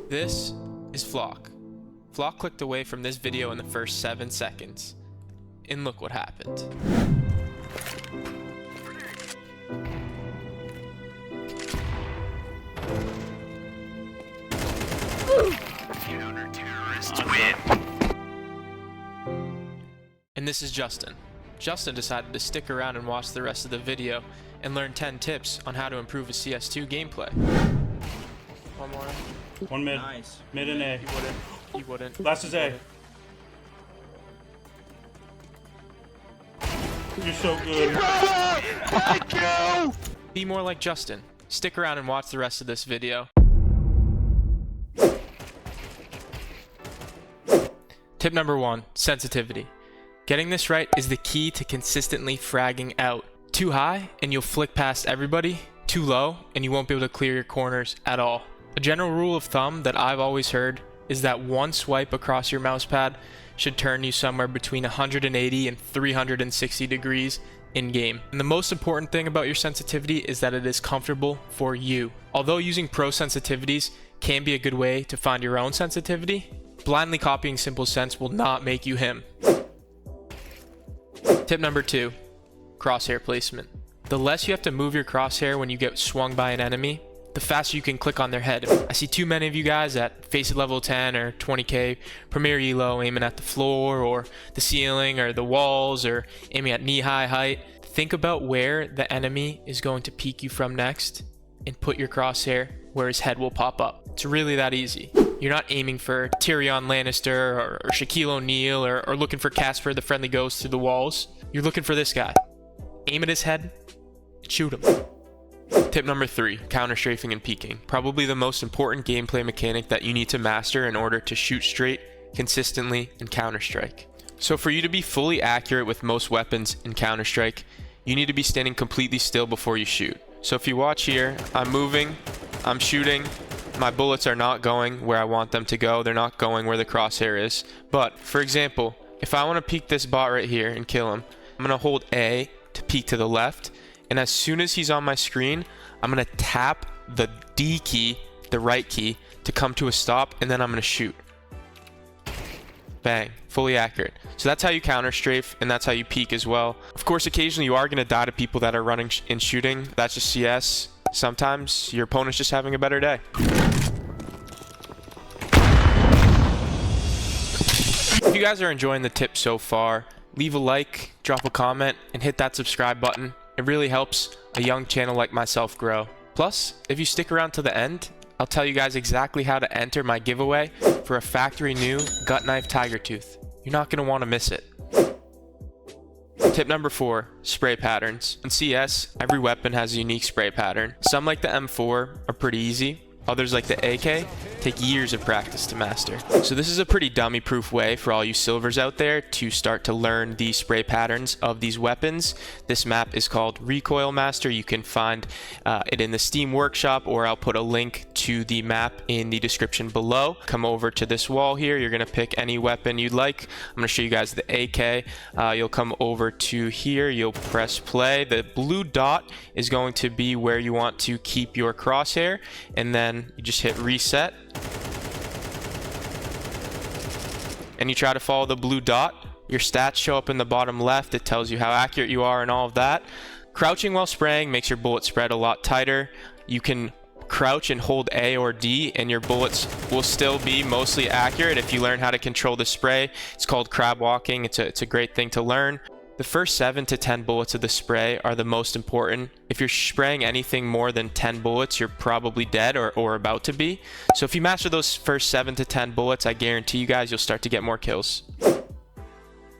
This is Flock. Flock clicked away from this video in the first 7 seconds. And look what happened. Counter-terrorists win. And this is Justin. Justin decided to stick around and watch the rest of the video and learn 10 tips on how to improve his CS2 gameplay. One more. One mid. Nice. Mid and A. You wouldn't. Last is A. You're so good. Thank you! Be more like Justin. Stick around and watch the rest of this video. Tip number 1, sensitivity. Getting this right is the key to consistently fragging out. Too high and you'll flick past everybody. Too low and you won't be able to clear your corners at all. A general rule of thumb that I've always heard is that one swipe across your mouse pad should turn you somewhere between 180 and 360 degrees in game. And the most important thing about your sensitivity is that it is comfortable for you. Although using pro sensitivities can be a good way to find your own sensitivity, blindly copying simple sense will not make you him. Tip number 2, crosshair placement. The less you have to move your crosshair when you get swung by an enemy, the faster you can click on their head. I see too many of you guys at face at level 10 or 20k Premier Elo aiming at the floor or the ceiling or the walls or aiming at knee-high height. Think about where the enemy is going to peek you from next and put your crosshair where his head will pop up. It's really that easy. You're not aiming for Tyrion Lannister or Shaquille O'Neal or looking for Casper the Friendly Ghost through the walls. You're looking for this guy. Aim at his head and shoot him. Tip number 3, counter-strafing and peeking. Probably the most important gameplay mechanic that you need to master in order to shoot straight, consistently, and counter-strike. So for you to be fully accurate with most weapons in Counter-Strike, you need to be standing completely still before you shoot. So if you watch here, I'm moving, I'm shooting, my bullets are not going where I want them to go, they're not going where the crosshair is. But, for example, if I want to peek this bot right here and kill him, I'm going to hold A to peek to the left, and as soon as he's on my screen, I'm going to tap the D key, the right key, to come to a stop, and then I'm going to shoot. Bang. Fully accurate. So that's how you counter-strafe, and that's how you peek as well. Of course, occasionally you are going to die to people that are running and shooting. That's just CS. Sometimes your opponent's just having a better day. If you guys are enjoying the tips so far, leave a like, drop a comment, and hit that subscribe button. It really helps a young channel like myself grow. Plus, if you stick around to the end, I'll tell you guys exactly how to enter my giveaway for a factory new gut knife tiger tooth. You're not going to want to miss it. Tip number 4, spray patterns. In CS, every weapon has a unique spray pattern. Some like the M4 are pretty easy. Others like the AK take years of practice to master. So this is a pretty dummy-proof way for all you silvers out there to start to learn the spray patterns of these weapons. This map is called Recoil Master. You can find it in the Steam Workshop, or I'll put a link to the map in the description below. Come over to this wall here. You're going to pick any weapon you'd like. I'm going to show you guys the AK. You'll come over to here. You'll press play. The blue dot is going to be where you want to keep your crosshair, and then you just hit reset and you try to follow the blue dot. Your stats show up in the bottom left. It tells you how accurate you are and all of that. Crouching while spraying makes your bullet spread a lot tighter. You can crouch and hold A or D and your bullets will still be mostly accurate if you learn how to control the spray. It's called crab walking. It's a great thing to learn. The first 7 to 10 bullets of the spray are the most important. If you're spraying anything more than 10 bullets, you're probably dead or about to be. So if you master those first 7 to 10 bullets, I guarantee you guys you'll start to get more kills.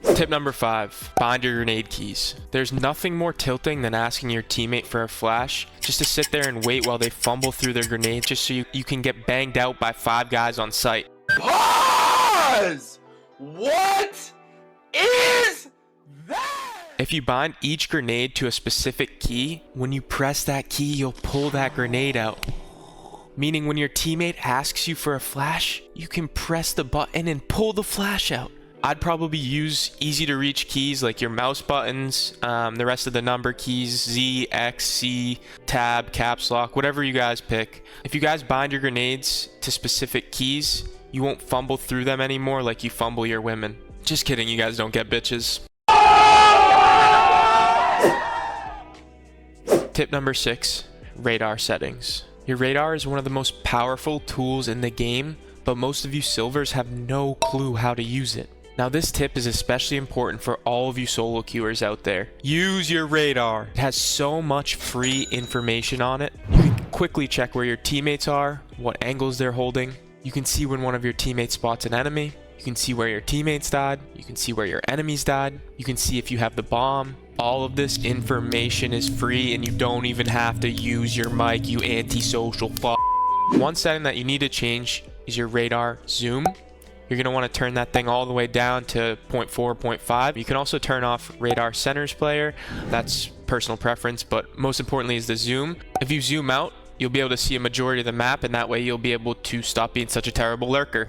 Tip number 5, bind your grenade keys. There's nothing more tilting than asking your teammate for a flash, just to sit there and wait while they fumble through their grenades just so you can get banged out by 5 guys on site. Pause! What is that? If you bind each grenade to a specific key, when you press that key, you'll pull that grenade out. Meaning when your teammate asks you for a flash, you can press the button and pull the flash out. I'd probably use easy to reach keys like your mouse buttons, the rest of the number keys, Z, X, C, tab, caps lock, whatever you guys pick. If you guys bind your grenades to specific keys, you won't fumble through them anymore like you fumble your women. Just kidding, you guys don't get bitches. Tip number 6, radar settings. Your radar is one of the most powerful tools in the game, but most of you silvers have no clue how to use it. Now this tip is especially important for all of you solo queuers out there. Use your radar. It has so much free information on it. You can quickly check where your teammates are, what angles they're holding. You can see when one of your teammates spots an enemy. You can see where your teammates died. You can see where your enemies died. You can see if you have the bomb. All of this information is free and you don't even have to use your mic, you antisocial f***. One setting that you need to change is your radar zoom. You're going to want to turn that thing all the way down to 0.4, 0.5. You can also turn off radar centers player. That's personal preference, but most importantly is the zoom. If you zoom out, you'll be able to see a majority of the map, and that way you'll be able to stop being such a terrible lurker.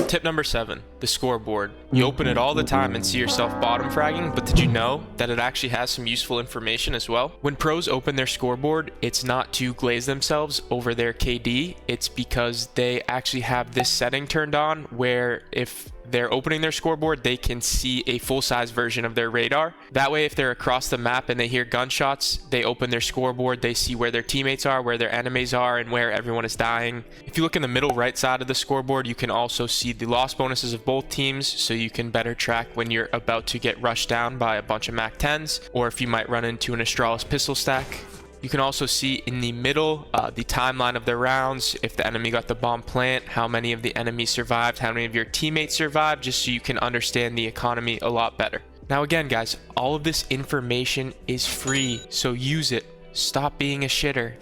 Tip number 7, the scoreboard. You open it all the time and see yourself bottom fragging, but did you know that it actually has some useful information as well? When pros open their scoreboard, it's not to glaze themselves over their KD, it's because they actually have this setting turned on where if they're opening their scoreboard, they can see a full-size version of their radar. That way, if they're across the map and they hear gunshots, they open their scoreboard, they see where their teammates are, where their enemies are, and where everyone is dying. If you look in the middle right side of the scoreboard, you can also see the loss bonuses of both teams, so you can better track when you're about to get rushed down by a bunch of MAC 10s, or if you might run into an Astralis pistol stack. You can also see in the middle the timeline of the rounds, if the enemy got the bomb plant, how many of the enemies survived, how many of your teammates survived, just so you can understand the economy a lot better. Now again guys, all of this information is free, so use it. Stop being a shitter.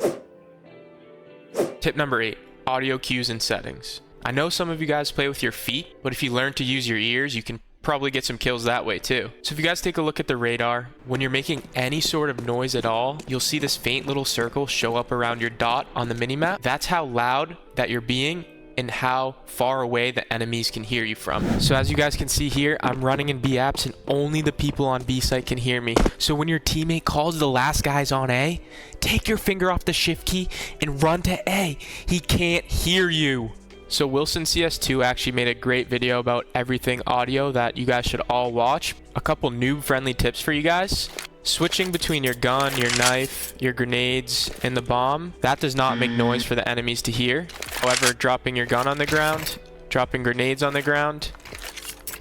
Tip number 8, audio cues and settings. I know some of you guys play with your feet, but if you learn to use your ears, you can probably get some kills that way too. So if you guys take a look at the radar, when you're making any sort of noise at all, you'll see this faint little circle show up around your dot on the minimap. That's how loud that you're being and how far away the enemies can hear you from. So as you guys can see here, I'm running in B apps and only the people on B site can hear me. So when your teammate calls the last guys on A, take your finger off the shift key and run to A. He can't hear you. So Wilson CS2 actually made a great video about everything audio that you guys should all watch. A couple noob friendly tips for you guys. Switching between your gun, your knife, your grenades, and the bomb, that does not make noise for the enemies to hear. However, dropping your gun on the ground, dropping grenades on the ground,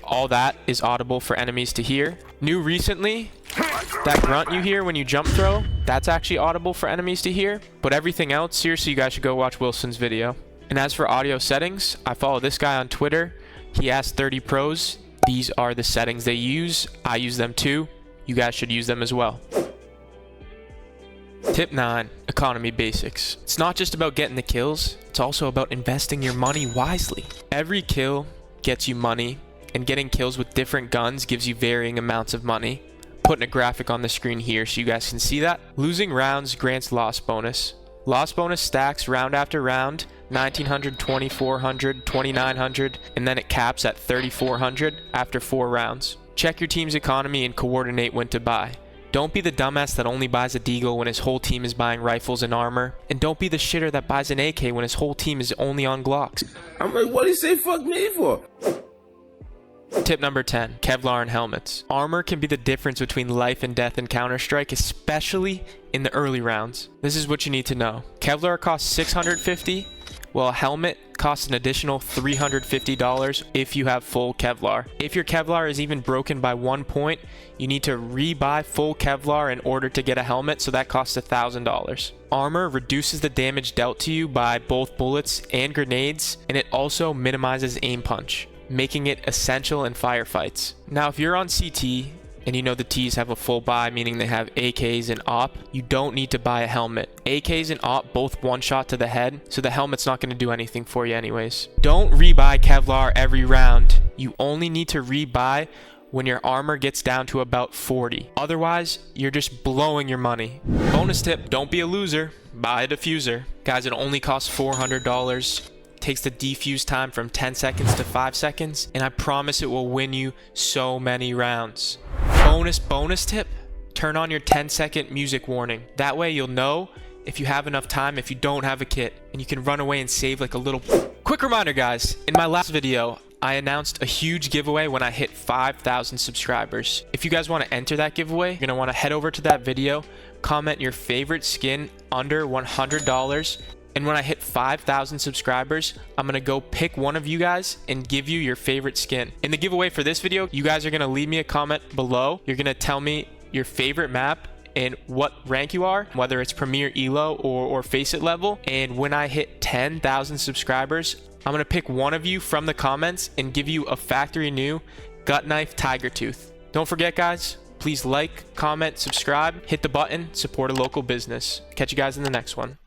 all that is audible for enemies to hear. New recently, that grunt you hear when you jump throw, that's actually audible for enemies to hear. But everything else, seriously, you guys should go watch Wilson's video. And as for audio settings, I follow this guy on Twitter. He asked 30 pros. These are the settings they use. I use them too. You guys should use them as well. Tip 9, economy basics. It's not just about getting the kills, it's also about investing your money wisely. Every kill gets you money, and getting kills with different guns gives you varying amounts of money. Putting a graphic on the screen here so you guys can see that. Losing rounds grants loss bonus. Loss bonus stacks round after round, 1900, 2400, 2900, and then it caps at 3400 after 4 rounds. Check your team's economy and coordinate when to buy. Don't be the dumbass that only buys a deagle when his whole team is buying rifles and armor. And don't be the shitter that buys an AK when his whole team is only on Glocks. I'm like, what do you say fuck me for? Tip number 10, Kevlar and helmets. Armor can be the difference between life and death in Counter-Strike, especially in the early rounds. This is what you need to know. Kevlar costs $650, while a helmet costs an additional $350 if you have full Kevlar. If your Kevlar is even broken by 1 point, you need to rebuy full Kevlar in order to get a helmet, so that costs $1,000. Armor reduces the damage dealt to you by both bullets and grenades, and it also minimizes aim punch, making it essential in firefights. Now, if you're on CT and you know the Ts have a full buy, meaning they have AKs and AWP, you don't need to buy a helmet. AKs and AWP both one shot to the head, so the helmet's not going to do anything for you anyways. Don't rebuy Kevlar every round. You only need to rebuy when your armor gets down to about 40. Otherwise, you're just blowing your money. Bonus tip, don't be a loser. Buy a diffuser. Guys, it only costs $400. takes the defuse time from 10 seconds to 5 seconds, and I promise it will win you so many rounds. Bonus tip, turn on your 10-second music warning. That way you'll know if you have enough time if you don't have a kit, and you can run away and save like a little... Quick reminder guys, in my last video, I announced a huge giveaway when I hit 5,000 subscribers. If you guys want to enter that giveaway, you're going to want to head over to that video, comment your favorite skin under $100, and when I hit 5,000 subscribers, I'm going to go pick one of you guys and give you your favorite skin. In the giveaway for this video, you guys are going to leave me a comment below. You're going to tell me your favorite map and what rank you are, whether it's Premier Elo or Face It level. And when I hit 10,000 subscribers, I'm going to pick one of you from the comments and give you a factory new gut knife tiger tooth. Don't forget guys, please like, comment, subscribe, hit the button, support a local business. Catch you guys in the next one.